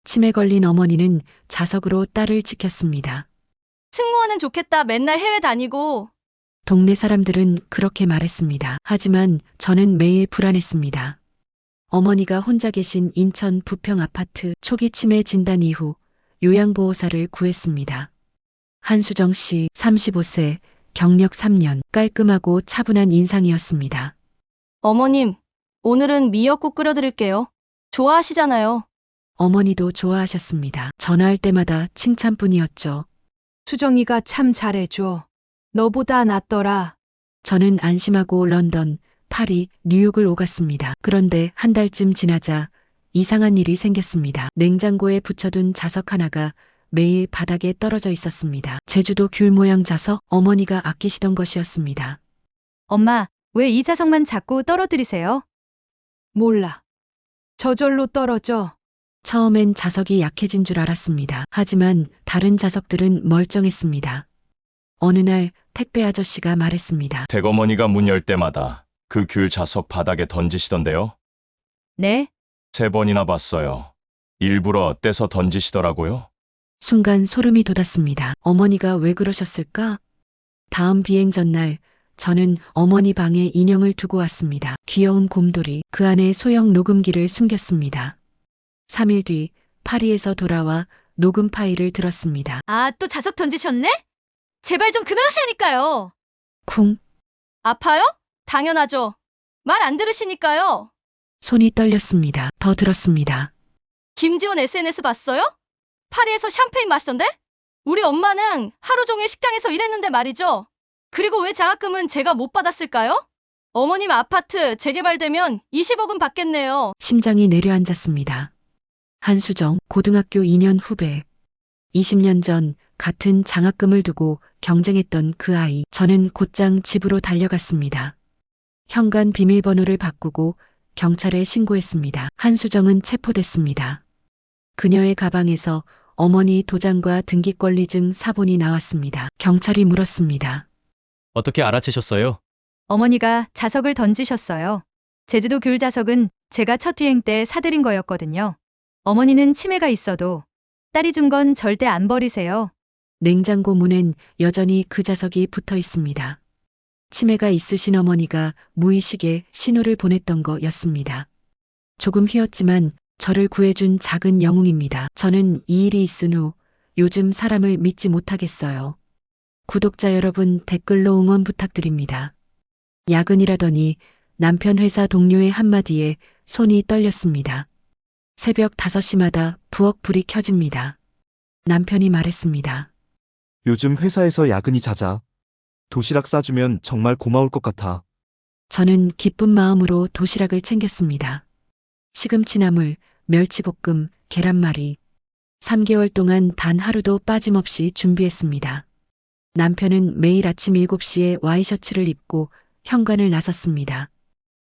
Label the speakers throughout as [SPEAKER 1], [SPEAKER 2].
[SPEAKER 1] 치매 걸린 어머니는 자석으로 딸을 지켰습니다.
[SPEAKER 2] 승무원은 좋겠다. 맨날 해외 다니고.
[SPEAKER 1] 동네 사람들은 그렇게 말했습니다. 하지만 저는 매일 불안했습니다. 어머니가 혼자 계신 인천 부평 아파트 초기 치매 진단 이후 요양보호사를 구했습니다. 한수정 씨 35세, 경력 3년, 깔끔하고 차분한 인상이었습니다.
[SPEAKER 2] 어머님, 오늘은 미역국 끓여드릴게요. 좋아하시잖아요.
[SPEAKER 1] 어머니도 좋아하셨습니다. 전화할 때마다 칭찬뿐이었죠.
[SPEAKER 3] 수정이가 참 잘해줘. 너보다 낫더라.
[SPEAKER 1] 저는 안심하고 런던, 파리, 뉴욕을 오갔습니다. 그런데 한 달쯤 지나자 이상한 일이 생겼습니다. 냉장고에 붙여둔 자석 하나가 매일 바닥에 떨어져 있었습니다. 제주도 귤 모양 자석, 어머니가 아끼시던 것이었습니다.
[SPEAKER 4] 엄마, 왜 이 자석만 자꾸 떨어뜨리세요?
[SPEAKER 3] 몰라. 저절로 떨어져.
[SPEAKER 1] 처음엔 자석이 약해진 줄 알았습니다. 하지만 다른 자석들은 멀쩡했습니다. 어느 날 택배 아저씨가 말했습니다.
[SPEAKER 5] 댁어머니가 문 열 때마다 그 귤 자석 바닥에 던지시던데요?
[SPEAKER 4] 네?
[SPEAKER 5] 3번이나 봤어요. 일부러 떼서 던지시더라고요.
[SPEAKER 1] 순간 소름이 돋았습니다. 어머니가 왜 그러셨을까? 다음 비행 전날 저는 어머니 방에 인형을 두고 왔습니다. 귀여운 곰돌이, 그 안에 소형 녹음기를 숨겼습니다. 3일 뒤 파리에서 돌아와 녹음 파일을 들었습니다.
[SPEAKER 4] 아, 또 자석 던지셨네? 제발 좀 그만하시라니까요.
[SPEAKER 1] 쿵,
[SPEAKER 2] 아파요? 당연하죠. 말 안 들으시니까요.
[SPEAKER 1] 손이 떨렸습니다. 더 들었습니다.
[SPEAKER 2] 김지원 SNS 봤어요? 파리에서 샴페인 마시던데? 우리 엄마는 하루 종일 식당에서 일했는데 말이죠. 그리고 왜 장학금은 제가 못 받았을까요? 어머님 아파트 재개발되면 20억은 받겠네요.
[SPEAKER 1] 심장이 내려앉았습니다. 한수정, 고등학교 2년 후배. 20년 전 같은 장학금을 두고 경쟁했던 그 아이. 저는 곧장 집으로 달려갔습니다. 현관 비밀번호를 바꾸고 경찰에 신고했습니다. 한수정은 체포됐습니다. 그녀의 가방에서 어머니 도장과 등기권리증 사본이 나왔습니다. 경찰이 물었습니다.
[SPEAKER 6] 어떻게 알아채셨어요?
[SPEAKER 4] 어머니가 자석을 던지셨어요. 제주도 귤 자석은 제가 첫 유행 때 사드린 거였거든요. 어머니는 치매가 있어도 딸이 준 건 절대 안 버리세요.
[SPEAKER 1] 냉장고 문엔 여전히 그 자석이 붙어 있습니다. 치매가 있으신 어머니가 무의식에 신호를 보냈던 거였습니다. 조금 휘었지만 저를 구해준 작은 영웅입니다. 저는 이 일이 있은 후 요즘 사람을 믿지 못하겠어요. 구독자 여러분, 댓글로 응원 부탁드립니다. 야근이라더니 남편 회사 동료의 한마디에 손이 떨렸습니다. 새벽 5시마다 부엌 불이 켜집니다. 남편이 말했습니다.
[SPEAKER 7] 요즘 회사에서 야근이 잦아. 도시락 싸주면 정말 고마울 것 같아.
[SPEAKER 1] 저는 기쁜 마음으로 도시락을 챙겼습니다. 시금치나물, 멸치볶음, 계란말이. 3개월 동안 단 하루도 빠짐없이 준비했습니다. 남편은 매일 아침 7시에 와이셔츠를 입고 현관을 나섰습니다.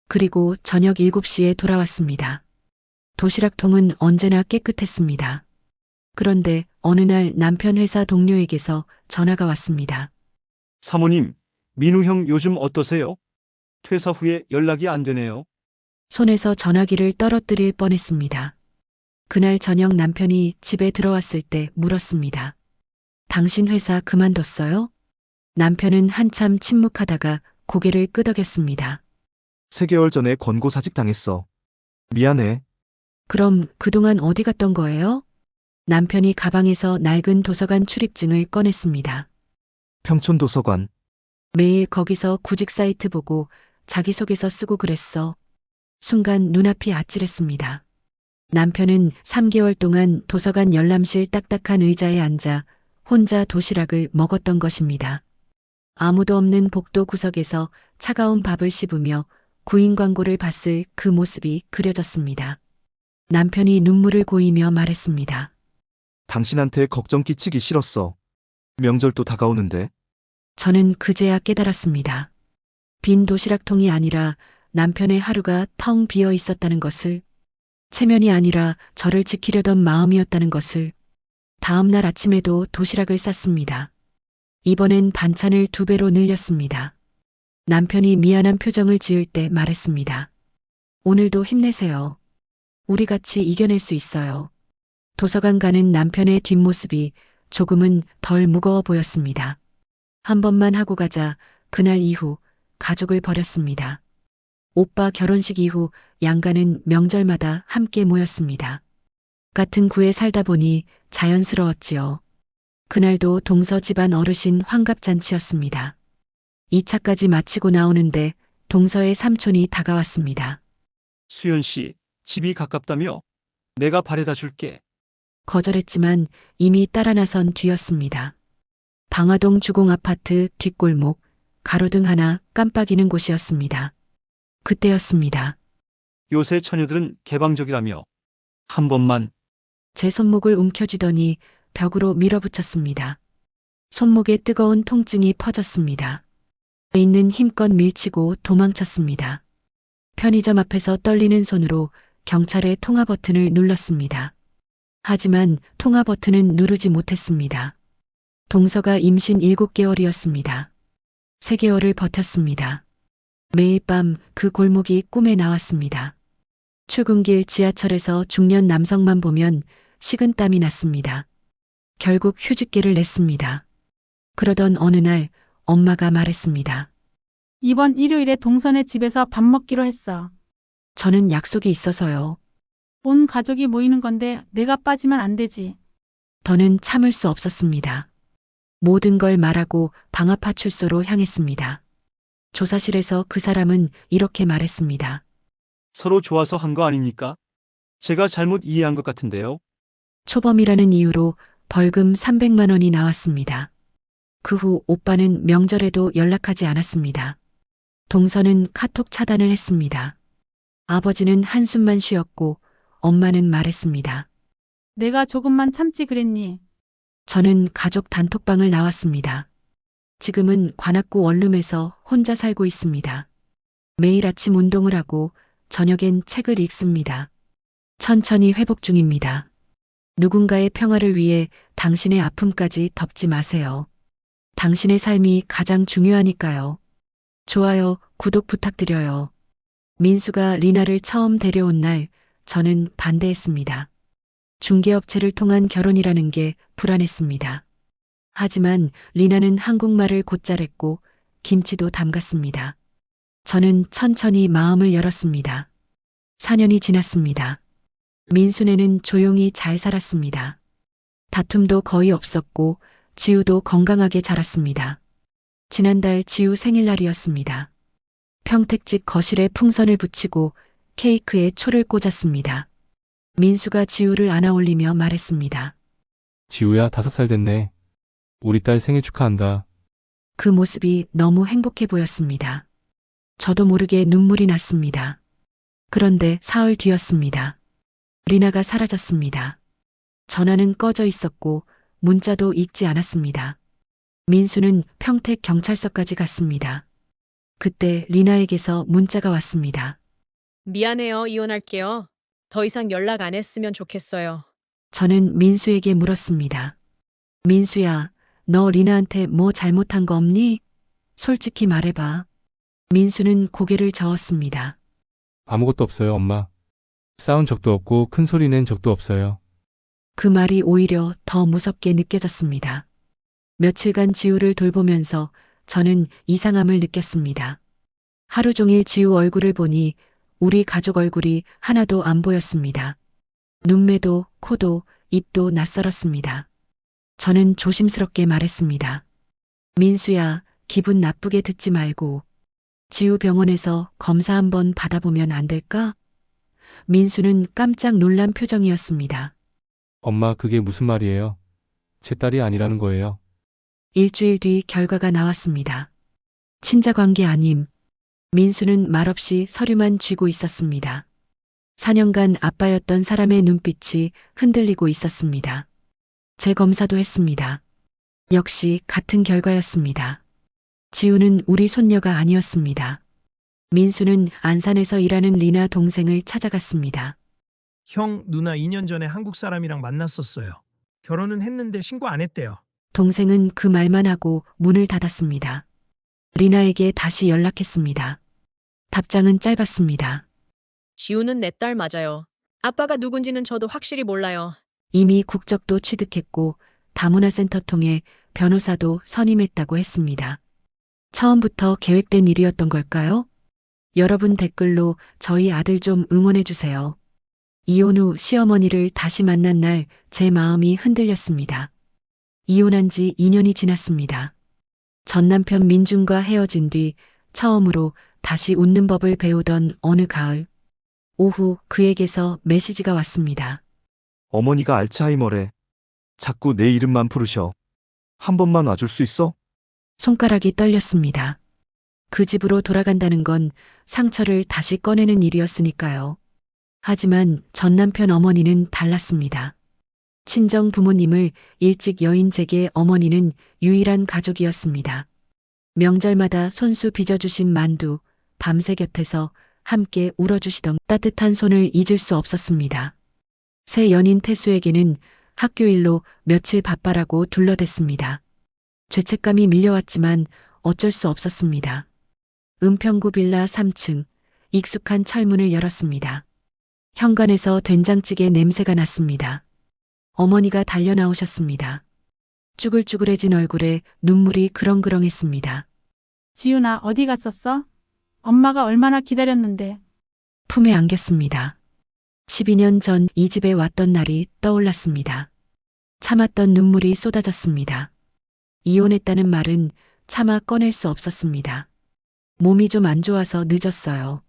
[SPEAKER 1] 그리고 저녁 7시에 돌아왔습니다. 도시락통은 언제나 깨끗했습니다. 그런데 어느 날 남편 회사 동료에게서 전화가 왔습니다.
[SPEAKER 7] 사모님, 민우 형 요즘 어떠세요? 퇴사 후에 연락이 안 되네요.
[SPEAKER 1] 손에서 전화기를 떨어뜨릴 뻔했습니다. 그날 저녁 남편이 집에 들어왔을 때 물었습니다. 당신 회사 그만뒀어요? 남편은 한참 침묵하다가 고개를 끄덕였습니다.
[SPEAKER 7] 3개월 전에 권고사직 당했어. 미안해.
[SPEAKER 1] 그럼 그동안 어디 갔던 거예요? 남편이 가방에서 낡은 도서관 출입증을 꺼냈습니다.
[SPEAKER 7] 평촌도서관.
[SPEAKER 1] 매일 거기서 구직 사이트 보고 자기소개서 쓰고 그랬어. 순간 눈앞이 아찔했습니다. 남편은 3개월 동안 도서관 열람실 딱딱한 의자에 앉아 혼자 도시락을 먹었던 것입니다. 아무도 없는 복도 구석에서 차가운 밥을 씹으며 구인 광고를 봤을 그 모습이 그려졌습니다. 남편이 눈물을 고이며 말했습니다.
[SPEAKER 7] 당신한테 걱정 끼치기 싫었어. 명절도 다가오는데.
[SPEAKER 1] 저는 그제야 깨달았습니다. 빈 도시락통이 아니라 남편의 하루가 텅 비어 있었다는 것을, 체면이 아니라 저를 지키려던 마음이었다는 것을. 다음 날 아침에도 도시락을 쌌습니다. 이번엔 반찬을 2배로 늘렸습니다. 남편이 미안한 표정을 지을 때 말했습니다. 오늘도 힘내세요. 우리 같이 이겨낼 수 있어요. 도서관 가는 남편의 뒷모습이 조금은 덜 무거워 보였습니다. 한 번만 하고 가자. 그날 이후 가족을 버렸습니다. 오빠 결혼식 이후 양가는 명절마다 함께 모였습니다. 같은 구에 살다 보니 자연스러웠지요. 그날도 동서 집안 어르신 환갑잔치였습니다. 2차까지 마치고 나오는데 동서의 삼촌이 다가왔습니다.
[SPEAKER 7] 수연 씨, 집이 가깝다며? 내가 바래다 줄게.
[SPEAKER 1] 거절했지만 이미 따라 나선 뒤였습니다. 방화동 주공 아파트 뒷골목, 가로등 하나 깜빡이는 곳이었습니다. 그때였습니다.
[SPEAKER 7] 요새 처녀들은 개방적이라며. 한 번만.
[SPEAKER 1] 제 손목을 움켜쥐더니 벽으로 밀어붙였습니다. 손목에 뜨거운 통증이 퍼졌습니다. 있는 힘껏 밀치고 도망쳤습니다. 편의점 앞에서 떨리는 손으로 경찰의 통화 버튼을 눌렀습니다. 하지만 통화 버튼은 누르지 못했습니다. 동서가 임신 7개월이었습니다. 3개월을 버텼습니다. 매일 밤 그 골목이 꿈에 나왔습니다. 출근길 지하철에서 중년 남성만 보면 식은땀이 났습니다. 결국 휴직계를 냈습니다. 그러던 어느 날 엄마가 말했습니다.
[SPEAKER 8] 이번 일요일에 동선의 집에서 밥 먹기로 했어.
[SPEAKER 1] 저는 약속이 있어서요.
[SPEAKER 8] 온 가족이 모이는 건데 내가 빠지면 안 되지.
[SPEAKER 1] 더는 참을 수 없었습니다. 모든 걸 말하고 방화파출소로 향했습니다. 조사실에서 그 사람은 이렇게 말했습니다.
[SPEAKER 7] 서로 좋아서 한 거 아닙니까? 제가 잘못 이해한 것 같은데요.
[SPEAKER 1] 초범이라는 이유로 벌금 300만 원이 나왔습니다. 그 후 오빠는 명절에도 연락하지 않았습니다. 동서는 카톡 차단을 했습니다. 아버지는 한숨만 쉬었고 엄마는 말했습니다.
[SPEAKER 8] 내가 조금만 참지 그랬니?
[SPEAKER 1] 저는 가족 단톡방을 나왔습니다. 지금은 관악구 원룸에서 혼자 살고 있습니다. 매일 아침 운동을 하고 저녁엔 책을 읽습니다. 천천히 회복 중입니다. 누군가의 평화를 위해 당신의 아픔까지 덮지 마세요. 당신의 삶이 가장 중요하니까요. 좋아요, 구독 부탁드려요. 민수가 리나를 처음 데려온 날 저는 반대했습니다. 중개업체를 통한 결혼이라는 게 불안했습니다. 하지만 리나는 한국말을 곧잘했고 김치도 담갔습니다. 저는 천천히 마음을 열었습니다. 4년이 지났습니다. 민수네는 조용히 잘 살았습니다. 다툼도 거의 없었고 지우도 건강하게 자랐습니다. 지난달 지우 생일날이었습니다. 평택집 거실에 풍선을 붙이고 케이크에 초를 꽂았습니다. 민수가 지우를 안아올리며 말했습니다.
[SPEAKER 9] 지우야, 5살 됐네. 우리 딸 생일 축하한다.
[SPEAKER 1] 그 모습이 너무 행복해 보였습니다. 저도 모르게 눈물이 났습니다. 그런데 사흘 뒤였습니다. 리나가 사라졌습니다. 전화는 꺼져 있었고 문자도 읽지 않았습니다. 민수는 평택 경찰서까지 갔습니다. 그때 리나에게서 문자가 왔습니다.
[SPEAKER 10] 미안해요. 이혼할게요. 더 이상 연락 안 했으면 좋겠어요.
[SPEAKER 1] 저는 민수에게 물었습니다. 민수야, 너 리나한테 뭐 잘못한 거 없니? 솔직히 말해봐. 민수는 고개를 저었습니다.
[SPEAKER 9] 아무것도 없어요, 엄마. 싸운 적도 없고 큰 소리 낸 적도 없어요.
[SPEAKER 1] 그 말이 오히려 더 무섭게 느껴졌습니다. 며칠간 지우를 돌보면서 저는 이상함을 느꼈습니다. 하루 종일 지우 얼굴을 보니 우리 가족 얼굴이 하나도 안 보였습니다. 눈매도 코도 입도 낯설었습니다. 저는 조심스럽게 말했습니다. 민수야, 기분 나쁘게 듣지 말고 지우 병원에서 검사 한번 받아보면 안 될까? 민수는 깜짝 놀란 표정이었습니다.
[SPEAKER 9] 엄마, 그게 무슨 말이에요? 제 딸이 아니라는 거예요.
[SPEAKER 1] 일주일 뒤 결과가 나왔습니다. 친자 관계 아님. 민수는 말없이 서류만 쥐고 있었습니다. 4년간 아빠였던 사람의 눈빛이 흔들리고 있었습니다. 재검사도 했습니다. 역시 같은 결과였습니다. 지우는 우리 손녀가 아니었습니다. 민수는 안산에서 일하는 리나 동생을 찾아갔습니다.
[SPEAKER 11] 형, 누나 2년 전에 한국 사람이랑 만났었어요. 결혼은 했는데 신고 안 했대요.
[SPEAKER 1] 동생은 그 말만 하고 문을 닫았습니다. 리나에게 다시 연락했습니다. 답장은 짧았습니다.
[SPEAKER 10] 지우는 내 딸 맞아요. 아빠가 누군지는 저도 확실히 몰라요.
[SPEAKER 1] 이미 국적도 취득했고 다문화센터 통해 변호사도 선임했다고 했습니다. 처음부터 계획된 일이었던 걸까요? 여러분 댓글로 저희 아들 좀 응원해 주세요. 이혼 후 시어머니를 다시 만난 날 제 마음이 흔들렸습니다. 이혼한 지 2년이 지났습니다. 전 남편 민준과 헤어진 뒤 처음으로 다시 웃는 법을 배우던 어느 가을, 오후 그에게서 메시지가 왔습니다.
[SPEAKER 12] 어머니가 알츠하이머래. 자꾸 내 이름만 부르셔. 한 번만 와줄 수 있어?
[SPEAKER 1] 손가락이 떨렸습니다. 그 집으로 돌아간다는 건 상처를 다시 꺼내는 일이었으니까요. 하지만 전 남편 어머니는 달랐습니다. 친정 부모님을 일찍 여인 제게 어머니는 유일한 가족이었습니다. 명절마다 손수 빚어주신 만두, 밤새 곁에서 함께 울어주시던 따뜻한 손을 잊을 수 없었습니다. 새 연인 태수에게는 학교 일로 며칠 바빠라고 둘러댔습니다. 죄책감이 밀려왔지만 어쩔 수 없었습니다. 은평구 빌라 3층, 익숙한 철문을 열었습니다. 현관에서 된장찌개 냄새가 났습니다. 어머니가 달려나오셨습니다. 쭈글쭈글해진 얼굴에 눈물이 그렁그렁했습니다.
[SPEAKER 8] 지윤아, 어디 갔었어? 엄마가 얼마나 기다렸는데.
[SPEAKER 1] 품에 안겼습니다. 12년 전 이 집에 왔던 날이 떠올랐습니다. 참았던 눈물이 쏟아졌습니다. 이혼했다는 말은 차마 꺼낼 수 없었습니다. 몸이 좀 안 좋아서 늦었어요.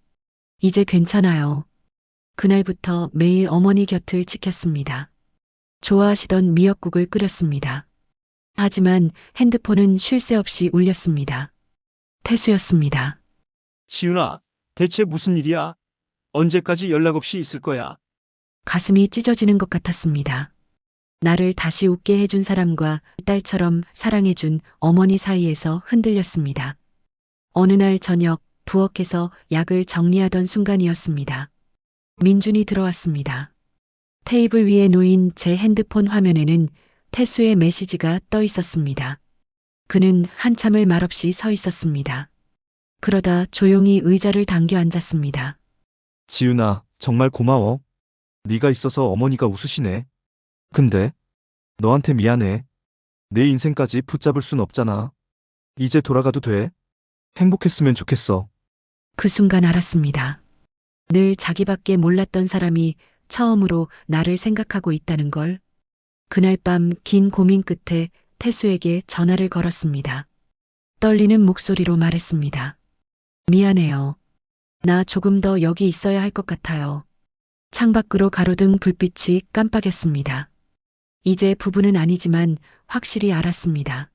[SPEAKER 1] 이제 괜찮아요. 그날부터 매일 어머니 곁을 지켰습니다. 좋아하시던 미역국을 끓였습니다. 하지만 핸드폰은 쉴 새 없이 울렸습니다. 태수였습니다.
[SPEAKER 7] 지윤아, 대체 무슨 일이야? 언제까지 연락 없이 있을 거야?
[SPEAKER 1] 가슴이 찢어지는 것 같았습니다. 나를 다시 웃게 해준 사람과 딸처럼 사랑해준 어머니 사이에서 흔들렸습니다. 어느 날 저녁 부엌에서 약을 정리하던 순간이었습니다. 민준이 들어왔습니다. 테이블 위에 놓인 제 핸드폰 화면에는 태수의 메시지가 떠 있었습니다. 그는 한참을 말없이 서 있었습니다. 그러다 조용히 의자를 당겨 앉았습니다.
[SPEAKER 12] 지윤아, 정말 고마워. 네가 있어서 어머니가 웃으시네. 근데 너한테 미안해. 내 인생까지 붙잡을 순 없잖아. 이제 돌아가도 돼. 행복했으면 좋겠어.
[SPEAKER 1] 그 순간 알았습니다. 늘 자기밖에 몰랐던 사람이 처음으로 나를 생각하고 있다는 걸. 그날 밤 긴 고민 끝에 태수에게 전화를 걸었습니다. 떨리는 목소리로 말했습니다. 미안해요. 나 조금 더 여기 있어야 할 것 같아요. 창밖으로 가로등 불빛이 깜빡였습니다. 이제 부부는 아니지만 확실히 알았습니다.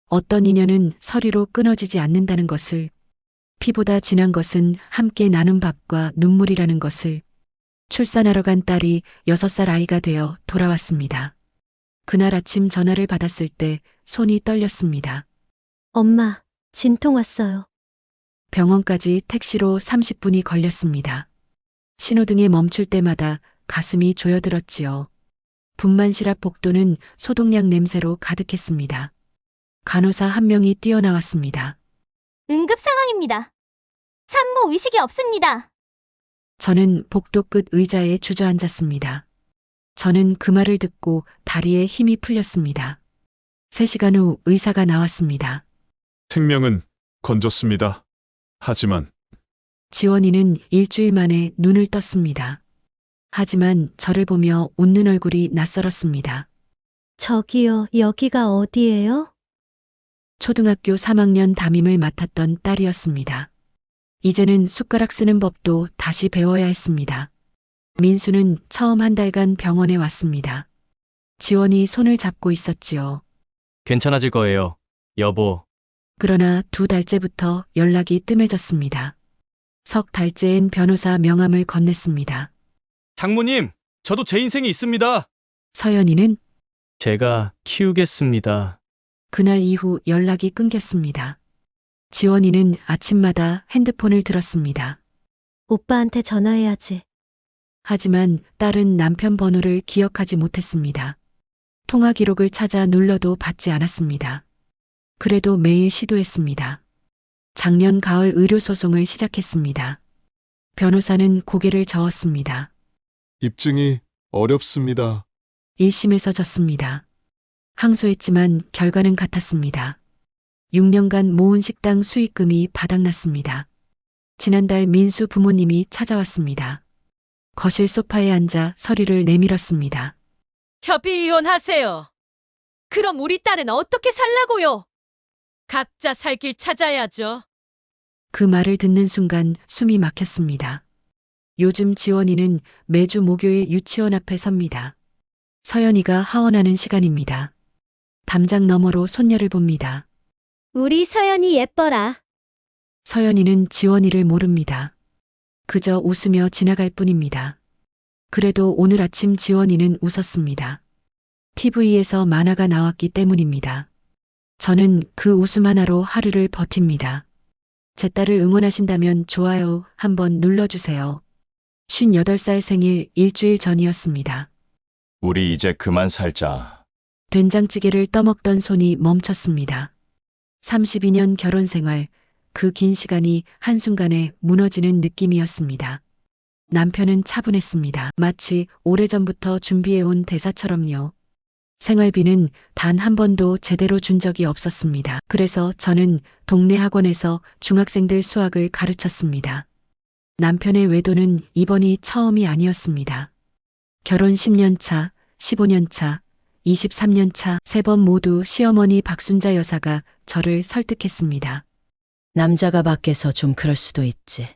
[SPEAKER 1] 어떤 인연은 서리로 끊어지지 않는다는 것을, 피보다 진한 것은 함께 나눈 밥과 눈물이라는 것을. 출산하러 간 딸이 6살 아이가 되어 돌아왔습니다. 그날 아침 전화를 받았을 때 손이 떨렸습니다.
[SPEAKER 13] 엄마, 진통 왔어요.
[SPEAKER 1] 병원까지 택시로 30분이 걸렸습니다. 신호등에 멈출 때마다 가슴이 조여들었지요. 분만실 앞 복도는 소독약 냄새로 가득했습니다. 간호사 한 명이 뛰어나왔습니다.
[SPEAKER 13] 응급 상황입니다. 산모 의식이 없습니다.
[SPEAKER 1] 저는 복도 끝 의자에 주저앉았습니다. 저는 그 말을 듣고 다리에 힘이 풀렸습니다. 3시간 후 의사가 나왔습니다.
[SPEAKER 14] 생명은 건졌습니다. 하지만
[SPEAKER 1] 지원이는 일주일 만에 눈을 떴습니다. 하지만 저를 보며 웃는 얼굴이 낯설었습니다.
[SPEAKER 13] 저기요, 여기가 어디예요?
[SPEAKER 1] 초등학교 3학년 담임을 맡았던 딸이었습니다. 이제는 숟가락 쓰는 법도 다시 배워야 했습니다. 민수는 처음 한 달간 병원에 왔습니다. 지원이 손을 잡고 있었지요.
[SPEAKER 6] 괜찮아질 거예요, 여보.
[SPEAKER 1] 그러나 2달째부터 연락이 뜸해졌습니다. 석 달째엔 변호사 명함을 건넸습니다.
[SPEAKER 6] 장모님, 저도 제 인생이 있습니다.
[SPEAKER 1] 서연이는
[SPEAKER 6] 제가 키우겠습니다.
[SPEAKER 1] 그날 이후 연락이 끊겼습니다. 지원이는 아침마다 핸드폰을 들었습니다.
[SPEAKER 13] 오빠한테 전화해야지.
[SPEAKER 1] 하지만 딸은 남편 번호를 기억하지 못했습니다. 통화 기록을 찾아 눌러도 받지 않았습니다. 그래도 매일 시도했습니다. 작년 가을 의료소송을 시작했습니다. 변호사는 고개를 저었습니다.
[SPEAKER 14] 입증이 어렵습니다.
[SPEAKER 1] 1심에서 졌습니다. 항소했지만 결과는 같았습니다. 6년간 모은 식당 수익금이 바닥났습니다. 지난달 민수 부모님이 찾아왔습니다. 거실 소파에 앉아 서류를 내밀었습니다.
[SPEAKER 10] 협의 이혼하세요.
[SPEAKER 2] 그럼 우리 딸은 어떻게 살라고요?
[SPEAKER 10] 각자 살 길 찾아야죠.
[SPEAKER 1] 그 말을 듣는 순간 숨이 막혔습니다. 요즘 지원이는 매주 목요일 유치원 앞에 섭니다. 서연이가 하원하는 시간입니다. 담장 너머로 손녀를 봅니다.
[SPEAKER 13] 우리 서연이 예뻐라.
[SPEAKER 1] 서연이는 지원이를 모릅니다. 그저 웃으며 지나갈 뿐입니다. 그래도 오늘 아침 지원이는 웃었습니다. TV에서 만화가 나왔기 때문입니다. 저는 그 웃음 하나로 하루를 버팁니다. 제 딸을 응원하신다면 좋아요 한번 눌러주세요. 58살 생일 일주일 전이었습니다.
[SPEAKER 5] 우리 이제 그만 살자.
[SPEAKER 1] 된장찌개를 떠먹던 손이 멈췄습니다. 32년 결혼 생활, 그 긴 시간이 한순간에 무너지는 느낌이었습니다. 남편은 차분했습니다. 마치 오래전부터 준비해온 대사처럼요. 생활비는 단 한 번도 제대로 준 적이 없었습니다. 그래서 저는 동네 학원에서 중학생들 수학을 가르쳤습니다. 남편의 외도는 이번이 처음이 아니었습니다. 결혼 10년 차, 15년 차, 23년 차, 3번 모두 시어머니 박순자 여사가 저를 설득했습니다.
[SPEAKER 10] 남자가 밖에서 좀 그럴 수도 있지.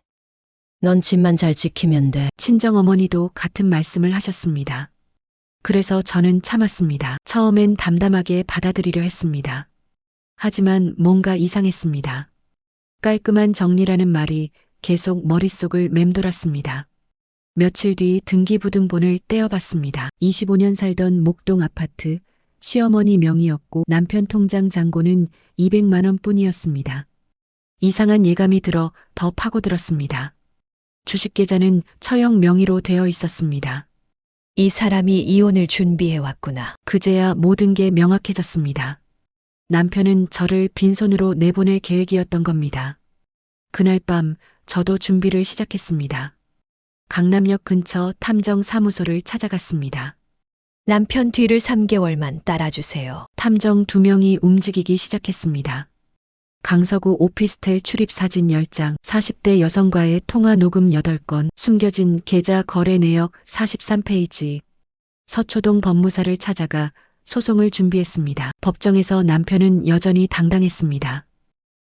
[SPEAKER 10] 넌 집만 잘 지키면 돼.
[SPEAKER 1] 친정어머니도 같은 말씀을 하셨습니다. 그래서 저는 참았습니다. 처음엔 담담하게 받아들이려 했습니다. 하지만 뭔가 이상했습니다. 깔끔한 정리라는 말이 계속 머릿속을 맴돌았습니다. 며칠 뒤 등기부등본을 떼어봤습니다. 25년 살던 목동 아파트, 시어머니 명의였고 남편 통장 잔고는 200만 원 뿐이었습니다. 이상한 예감이 들어 더 파고들었습니다. 주식계좌는 처형 명의로 되어 있었습니다.
[SPEAKER 10] 이 사람이 이혼을 준비해 왔구나.
[SPEAKER 1] 그제야 모든 게 명확해졌습니다. 남편은 저를 빈손으로 내보낼 계획이었던 겁니다. 그날 밤 저도 준비를 시작했습니다. 강남역 근처 탐정사무소를 찾아갔습니다.
[SPEAKER 10] 남편 뒤를 3개월만 따라주세요.
[SPEAKER 1] 탐정 2명이 움직이기 시작했습니다. 강서구 오피스텔 출입 사진 10장, 40대 여성과의 통화 녹음 8건, 숨겨진 계좌 거래 내역 43페이지. 서초동 법무사를 찾아가 소송을 준비했습니다. 법정에서 남편은 여전히 당당했습니다.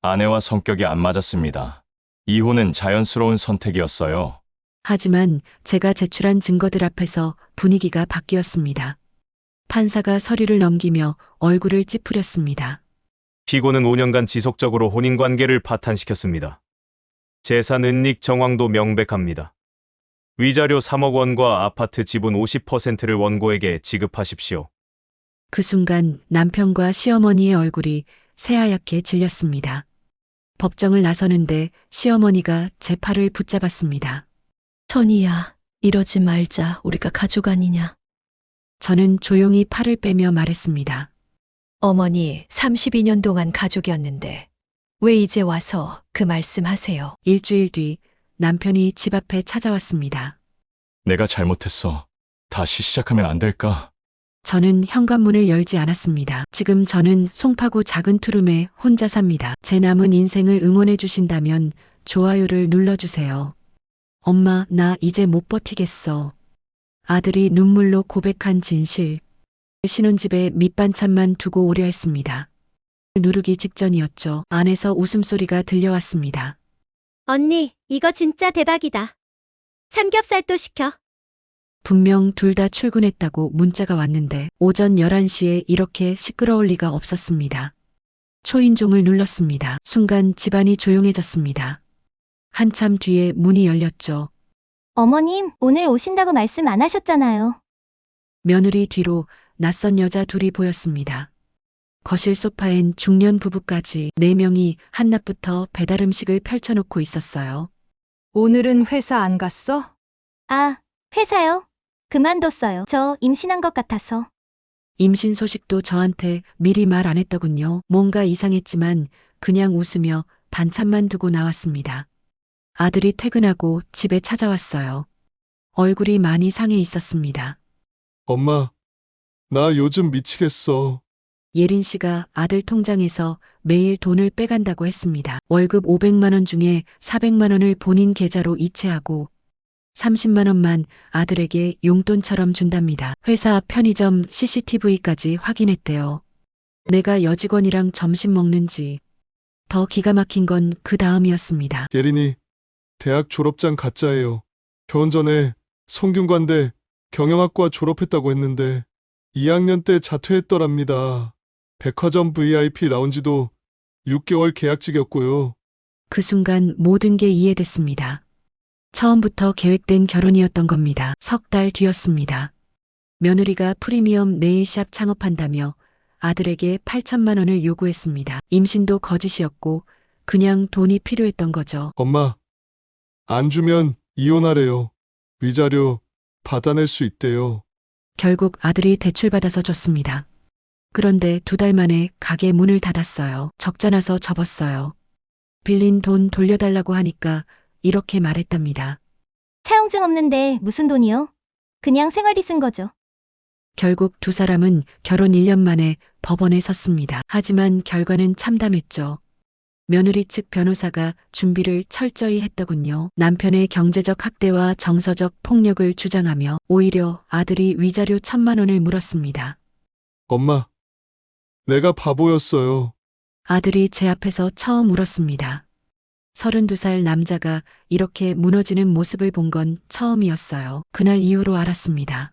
[SPEAKER 5] 아내와 성격이 안 맞았습니다. 이혼은 자연스러운 선택이었어요.
[SPEAKER 1] 하지만 제가 제출한 증거들 앞에서 분위기가 바뀌었습니다. 판사가 서류를 넘기며 얼굴을 찌푸렸습니다.
[SPEAKER 6] 피고는 5년간 지속적으로 혼인관계를 파탄시켰습니다. 재산 은닉 정황도 명백합니다. 위자료 3억 원과 아파트 지분 50%를 원고에게 지급하십시오.
[SPEAKER 1] 그 순간 남편과 시어머니의 얼굴이 새하얗게 질렸습니다. 법정을 나서는데 시어머니가 제 팔을 붙잡았습니다.
[SPEAKER 10] 선이야, 이러지 말자. 우리가 가족 아니냐.
[SPEAKER 1] 저는 조용히 팔을 빼며 말했습니다.
[SPEAKER 10] 어머니, 32년 동안 가족이었는데 왜 이제 와서 그 말씀하세요?
[SPEAKER 1] 일주일 뒤 남편이 집 앞에 찾아왔습니다.
[SPEAKER 5] 내가 잘못했어. 다시 시작하면 안 될까?
[SPEAKER 1] 저는 현관문을 열지 않았습니다. 지금 저는 송파구 작은 투룸에 혼자 삽니다. 제 남은 인생을 응원해 주신다면 좋아요를 눌러주세요. 엄마, 나 이제 못 버티겠어. 아들이 눈물로 고백한 진실. 신혼집에 밑반찬만 두고 오려 했습니다. 누르기 직전이었죠. 안에서 웃음소리가 들려왔습니다.
[SPEAKER 13] 언니, 이거 진짜 대박이다. 삼겹살도 시켜.
[SPEAKER 1] 분명 둘 다 출근했다고 문자가 왔는데 오전 11시에 이렇게 시끄러울 리가 없었습니다. 초인종을 눌렀습니다. 순간 집안이 조용해졌습니다. 한참 뒤에 문이 열렸죠.
[SPEAKER 13] 어머님, 오늘 오신다고 말씀 안 하셨잖아요.
[SPEAKER 1] 며느리 뒤로 낯선 여자 둘이 보였습니다. 거실 소파엔 중년 부부까지 4명이 한낮부터 배달 음식을 펼쳐놓고 있었어요.
[SPEAKER 3] 오늘은 회사 안 갔어?
[SPEAKER 13] 아, 회사요? 그만뒀어요. 저 임신한 것 같아서.
[SPEAKER 1] 임신 소식도 저한테 미리 말 안 했더군요. 뭔가 이상했지만 그냥 웃으며 반찬만 두고 나왔습니다. 아들이 퇴근하고 집에 찾아왔어요. 얼굴이 많이 상해 있었습니다.
[SPEAKER 14] 엄마, 나 요즘 미치겠어.
[SPEAKER 1] 예린 씨가 아들 통장에서 매일 돈을 빼간다고 했습니다. 월급 500만 원 중에 400만 원을 본인 계좌로 이체하고 30만 원만 아들에게 용돈처럼 준답니다. 회사 앞 편의점 CCTV까지 확인했대요. 내가 여직원이랑 점심 먹는지. 더 기가 막힌 건 그 다음이었습니다.
[SPEAKER 14] 예린이 대학 졸업장 가짜예요. 결혼 전에 성균관대 경영학과 졸업했다고 했는데 2학년 때 자퇴했더랍니다. 백화점 VIP 라운지도 6개월 계약직이었고요.
[SPEAKER 1] 그 순간 모든 게 이해됐습니다. 처음부터 계획된 결혼이었던 겁니다. 석 달 뒤였습니다. 며느리가 프리미엄 네일샵 창업한다며 아들에게 8천만 원을 요구했습니다. 임신도 거짓이었고 그냥 돈이 필요했던 거죠.
[SPEAKER 14] 엄마, 안 주면 이혼하래요. 위자료 받아낼 수 있대요.
[SPEAKER 1] 결국 아들이 대출받아서 줬습니다. 그런데 2달 만에 가게 문을 닫았어요. 적자 나서 접었어요. 빌린 돈 돌려달라고 하니까 이렇게 말했답니다.
[SPEAKER 13] 차용증 없는데 무슨 돈이요? 그냥 생활비 쓴 거죠.
[SPEAKER 1] 결국 두 사람은 결혼 1년 만에 법원에 섰습니다. 하지만 결과는 참담했죠. 며느리 측 변호사가 준비를 철저히 했더군요. 남편의 경제적 학대와 정서적 폭력을 주장하며 오히려 아들이 위자료 1,000만 원을 물었습니다.
[SPEAKER 14] 엄마, 내가 바보였어요.
[SPEAKER 1] 아들이 제 앞에서 처음 울었습니다. 32살 남자가 이렇게 무너지는 모습을 본 건 처음이었어요. 그날 이후로 알았습니다.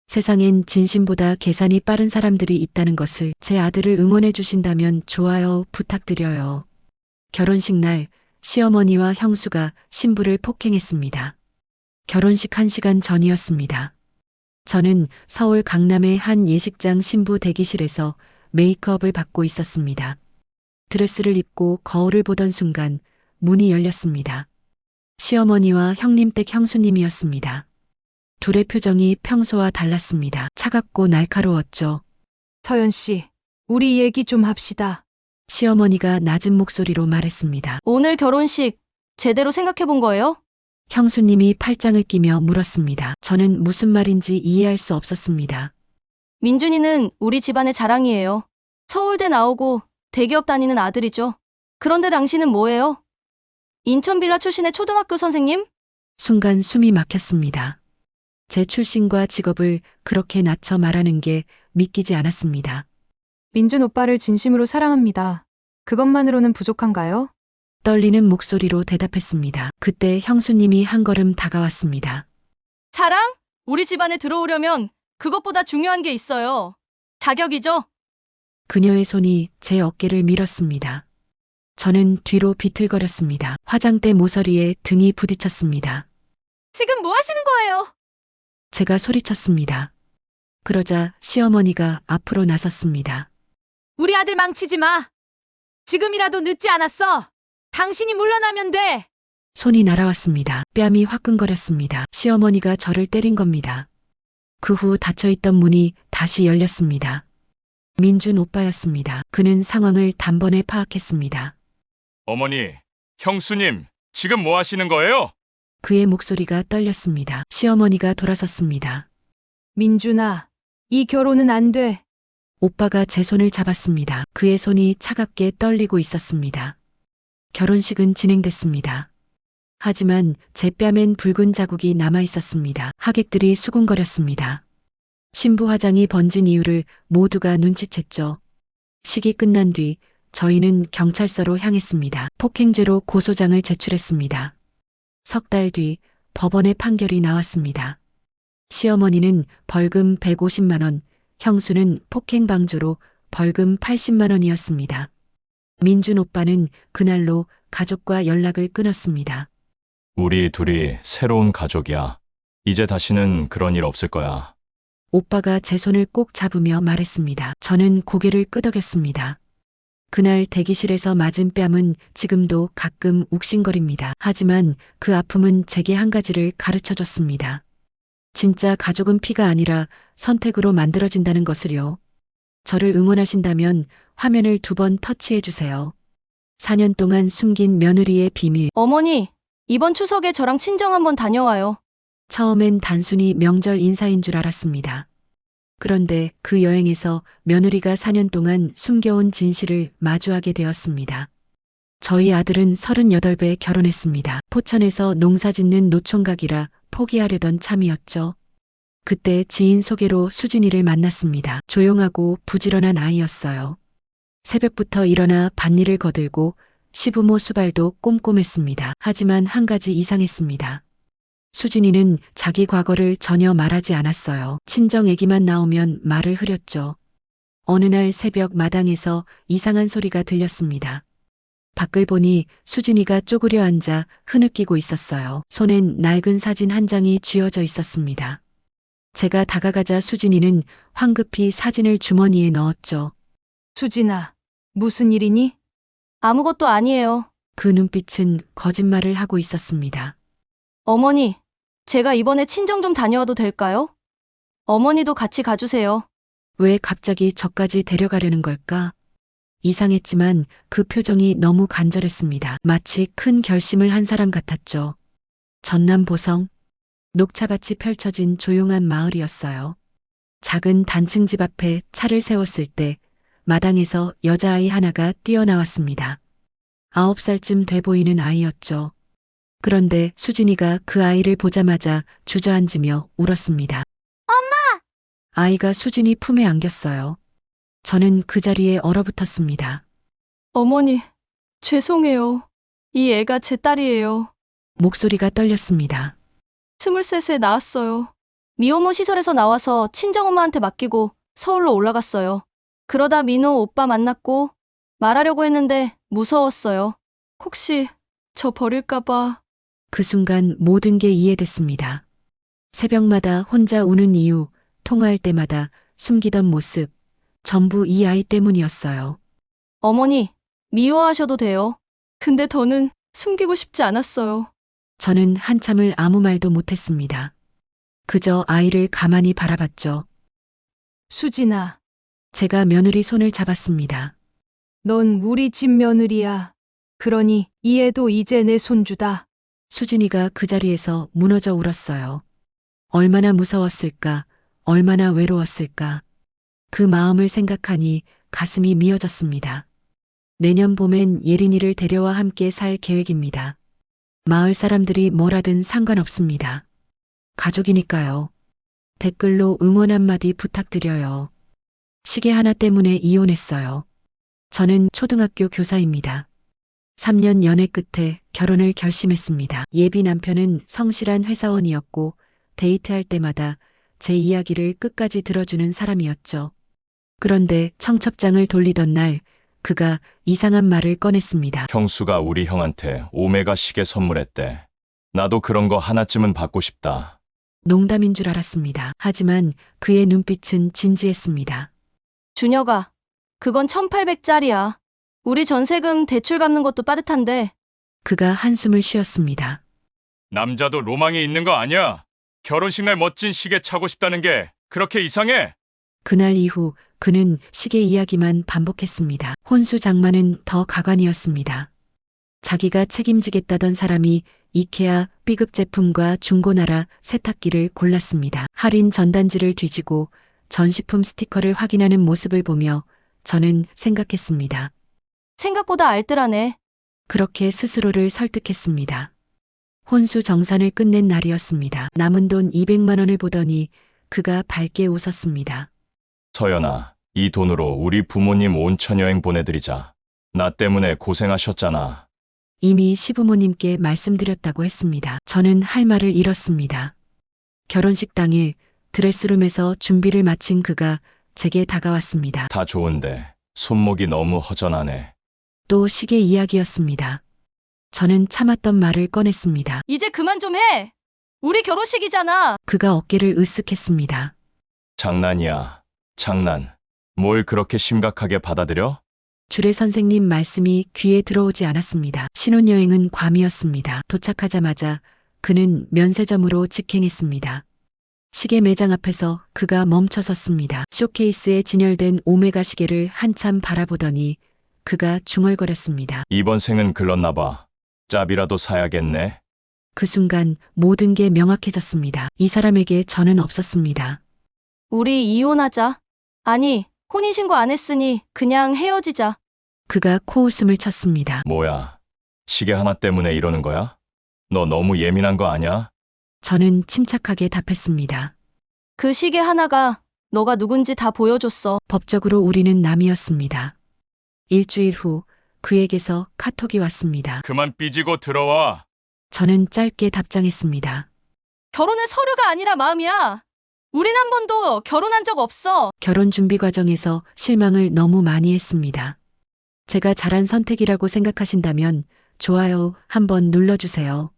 [SPEAKER 1] 세상엔 진심보다 계산이 빠른 사람들이 있다는 것을. 제 아들을 응원해 주신다면 좋아요 부탁드려요. 결혼식 날 시어머니와 형수가 신부를 폭행했습니다. 결혼식 1시간 전이었습니다. 저는 서울 강남의 한 예식장 신부 대기실에서 메이크업을 받고 있었습니다. 드레스를 입고 거울을 보던 순간 문이 열렸습니다. 시어머니와 형님 댁 형수님이었습니다. 둘의 표정이 평소와 달랐습니다. 차갑고 날카로웠죠.
[SPEAKER 3] 서연 씨, 우리 얘기 좀 합시다.
[SPEAKER 1] 시어머니가 낮은 목소리로 말했습니다.
[SPEAKER 2] 오늘 결혼식 제대로 생각해 본 거예요?
[SPEAKER 1] 형수님이 팔짱을 끼며 물었습니다. 저는 무슨 말인지 이해할 수 없었습니다.
[SPEAKER 2] 민준이는 우리 집안의 자랑이에요. 서울대 나오고 대기업 다니는 아들이죠. 그런데 당신은 뭐예요? 인천 빌라 출신의 초등학교 선생님?
[SPEAKER 1] 순간 숨이 막혔습니다. 제 출신과 직업을 그렇게 낮춰 말하는 게 믿기지 않았습니다.
[SPEAKER 3] 민준 오빠를 진심으로 사랑합니다. 그것만으로는 부족한가요?
[SPEAKER 1] 떨리는 목소리로 대답했습니다. 그때 형수님이 한 걸음 다가왔습니다.
[SPEAKER 2] 사랑? 우리 집안에 들어오려면 그것보다 중요한 게 있어요. 자격이죠?
[SPEAKER 1] 그녀의 손이 제 어깨를 밀었습니다. 저는 뒤로 비틀거렸습니다. 화장대 모서리에 등이 부딪혔습니다.
[SPEAKER 2] 지금 뭐 하시는 거예요?
[SPEAKER 1] 제가 소리쳤습니다. 그러자 시어머니가 앞으로 나섰습니다.
[SPEAKER 3] 우리 아들 망치지 마. 지금이라도 늦지 않았어. 당신이 물러나면 돼.
[SPEAKER 1] 손이 날아왔습니다. 뺨이 화끈거렸습니다. 시어머니가 저를 때린 겁니다. 그 후 닫혀있던 문이 다시 열렸습니다. 민준 오빠였습니다. 그는 상황을 단번에 파악했습니다.
[SPEAKER 5] 어머니, 형수님, 지금 뭐 하시는 거예요?
[SPEAKER 1] 그의 목소리가 떨렸습니다. 시어머니가 돌아섰습니다.
[SPEAKER 3] 민준아, 이 결혼은 안 돼.
[SPEAKER 1] 오빠가 제 손을 잡았습니다. 그의 손이 차갑게 떨리고 있었습니다. 결혼식은 진행됐습니다. 하지만 제 뺨엔 붉은 자국이 남아 있었습니다. 하객들이 수군거렸습니다. 신부 화장이 번진 이유를 모두가 눈치챘죠. 식이 끝난 뒤 저희는 경찰서로 향했습니다. 폭행죄로 고소장을 제출했습니다. 석 달 뒤 법원의 판결이 나왔습니다. 시어머니는 벌금 150만 원, 형수는 폭행방조로 벌금 80만 원이었습니다. 민준 오빠는 그날로 가족과 연락을 끊었습니다.
[SPEAKER 5] 우리 둘이 새로운 가족이야. 이제 다시는 그런 일 없을 거야.
[SPEAKER 1] 오빠가 제 손을 꼭 잡으며 말했습니다. 저는 고개를 끄덕였습니다. 그날 대기실에서 맞은 뺨은 지금도 가끔 욱신거립니다. 하지만 그 아픔은 제게 한 가지를 가르쳐줬습니다. 진짜 가족은 피가 아니라 선택으로 만들어진다는 것을요. 저를 응원하신다면 화면을 2번 터치해주세요. 4년 동안 숨긴 며느리의 비밀.
[SPEAKER 2] 어머니, 이번 추석에 저랑 친정 한번 다녀와요.
[SPEAKER 1] 처음엔 단순히 명절 인사인 줄 알았습니다. 그런데 그 여행에서 며느리가 4년 동안 숨겨온 진실을 마주하게 되었습니다. 저희 아들은 38배 결혼했습니다. 포천에서 농사짓는 노총각이라 포기하려던 참이었죠. 그때 지인 소개로 수진이를 만났습니다. 조용하고 부지런한 아이였어요. 새벽부터 일어나 밭일을 거들고 시부모 수발도 꼼꼼했습니다. 하지만 한 가지 이상했습니다. 수진이는 자기 과거를 전혀 말하지 않았어요. 친정 얘기만 나오면 말을 흐렸죠. 어느 날 새벽 마당에서 이상한 소리가 들렸습니다. 밖을 보니 수진이가 쪼그려 앉아 흐느끼고 있었어요. 손엔 낡은 사진 한 장이 쥐어져 있었습니다. 제가 다가가자 수진이는 황급히 사진을 주머니에 넣었죠.
[SPEAKER 3] 수진아, 무슨 일이니?
[SPEAKER 2] 아무것도 아니에요.
[SPEAKER 1] 그 눈빛은 거짓말을 하고 있었습니다.
[SPEAKER 2] 어머니, 제가 이번에 친정 좀 다녀와도 될까요? 어머니도 같이 가주세요.
[SPEAKER 1] 왜 갑자기 저까지 데려가려는 걸까? 이상했지만 그 표정이 너무 간절했습니다. 마치 큰 결심을 한 사람 같았죠. 전남 보성, 녹차밭이 펼쳐진 조용한 마을이었어요. 작은 단층 집 앞에 차를 세웠을 때 마당에서 여자아이 하나가 뛰어나왔습니다. 9살쯤 돼 보이는 아이였죠. 그런데 수진이가 그 아이를 보자마자 주저앉으며 울었습니다.
[SPEAKER 13] 엄마!
[SPEAKER 1] 아이가 수진이 품에 안겼어요. 저는 그 자리에 얼어붙었습니다.
[SPEAKER 2] 어머니, 죄송해요. 이 애가 제 딸이에요.
[SPEAKER 1] 목소리가 떨렸습니다.
[SPEAKER 2] 23세 나왔어요. 미혼모 시설에서 나와서 친정엄마한테 맡기고 서울로 올라갔어요. 그러다 민호 오빠 만났고 말하려고 했는데 무서웠어요. 혹시 저 버릴까봐.
[SPEAKER 1] 그 순간 모든 게 이해됐습니다. 새벽마다 혼자 우는 이유, 통화할 때마다 숨기던 모습, 전부 이 아이 때문이었어요.
[SPEAKER 2] 어머니, 미워하셔도 돼요. 근데 더는 숨기고 싶지 않았어요.
[SPEAKER 1] 저는 한참을 아무 말도 못했습니다. 그저 아이를 가만히 바라봤죠.
[SPEAKER 3] 수진아,
[SPEAKER 1] 제가 며느리 손을 잡았습니다.
[SPEAKER 3] 넌 우리 집 며느리야. 그러니 이 애도 이제 내 손주다.
[SPEAKER 1] 수진이가 그 자리에서 무너져 울었어요. 얼마나 무서웠을까, 얼마나 외로웠을까. 그 마음을 생각하니 가슴이 미어졌습니다. 내년 봄엔 예린이를 데려와 함께 살 계획입니다. 마을 사람들이 뭐라든 상관없습니다. 가족이니까요. 댓글로 응원 한마디 부탁드려요. 시계 하나 때문에 이혼했어요. 저는 초등학교 교사입니다. 3년 연애 끝에 결혼을 결심했습니다. 예비 남편은 성실한 회사원이었고 데이트할 때마다 제 이야기를 끝까지 들어주는 사람이었죠. 그런데 청첩장을 돌리던 날 그가 이상한 말을 꺼냈습니다.
[SPEAKER 5] 형수가 우리 형한테 오메가 시계 선물했대. 나도 그런 거 하나쯤은 받고 싶다.
[SPEAKER 1] 농담인 줄 알았습니다. 하지만 그의 눈빛은 진지했습니다.
[SPEAKER 2] 준혁아, 그건 1,800짜리야. 우리 전세금 대출 갚는 것도 빠듯한데.
[SPEAKER 1] 그가 한숨을 쉬었습니다.
[SPEAKER 5] 남자도 로망이 있는 거 아니야? 결혼식 날 멋진 시계 차고 싶다는 게 그렇게 이상해?
[SPEAKER 1] 그날 이후 그는 시계 이야기만 반복했습니다. 혼수 장만은 더 가관이었습니다. 자기가 책임지겠다던 사람이 이케아 B급 제품과 중고나라 세탁기를 골랐습니다. 할인 전단지를 뒤지고 전시품 스티커를 확인하는 모습을 보며 저는 생각했습니다.
[SPEAKER 2] 생각보다 알뜰하네.
[SPEAKER 1] 그렇게 스스로를 설득했습니다. 혼수 정산을 끝낸 날이었습니다. 남은 돈 200만 원을 보더니 그가 밝게 웃었습니다.
[SPEAKER 5] 서연아, 이 돈으로 우리 부모님 온천 여행 보내드리자. 나 때문에 고생하셨잖아.
[SPEAKER 1] 이미 시부모님께 말씀드렸다고 했습니다. 저는 할 말을 잃었습니다. 결혼식 당일 드레스룸에서 준비를 마친 그가 제게 다가왔습니다.
[SPEAKER 5] 다 좋은데 손목이 너무 허전하네.
[SPEAKER 1] 또 시계 이야기였습니다. 저는 참았던 말을 꺼냈습니다.
[SPEAKER 2] 이제 그만 좀 해. 우리 결혼식이잖아.
[SPEAKER 1] 그가 어깨를 으쓱했습니다.
[SPEAKER 5] 장난이야. 장난. 뭘 그렇게 심각하게 받아들여?
[SPEAKER 1] 주례 선생님 말씀이 귀에 들어오지 않았습니다. 신혼여행은 괌이었습니다. 도착하자마자 그는 면세점으로 직행했습니다. 시계 매장 앞에서 그가 멈춰섰습니다. 쇼케이스에 진열된 오메가 시계를 한참 바라보더니 그가 중얼거렸습니다.
[SPEAKER 5] 이번 생은 글렀나 봐. 짭이라도 사야겠네.
[SPEAKER 1] 그 순간 모든 게 명확해졌습니다. 이 사람에게 저는 없었습니다.
[SPEAKER 2] 우리 이혼하자. 아니, 혼인신고 안 했으니 그냥 헤어지자.
[SPEAKER 1] 그가 코웃음을 쳤습니다.
[SPEAKER 5] 뭐야? 시계 하나 때문에 이러는 거야? 너 너무 예민한 거 아니야?
[SPEAKER 1] 저는 침착하게 답했습니다.
[SPEAKER 2] 그 시계 하나가 너가 누군지 다 보여줬어.
[SPEAKER 1] 법적으로 우리는 남이었습니다. 일주일 후 그에게서 카톡이 왔습니다.
[SPEAKER 5] 그만 삐지고 들어와.
[SPEAKER 1] 저는 짧게 답장했습니다.
[SPEAKER 2] 결혼은 서류가 아니라 마음이야. 우린 한 번도 결혼한 적 없어.
[SPEAKER 1] 결혼 준비 과정에서 실망을 너무 많이 했습니다. 제가 잘한 선택이라고 생각하신다면 좋아요 한번 눌러주세요.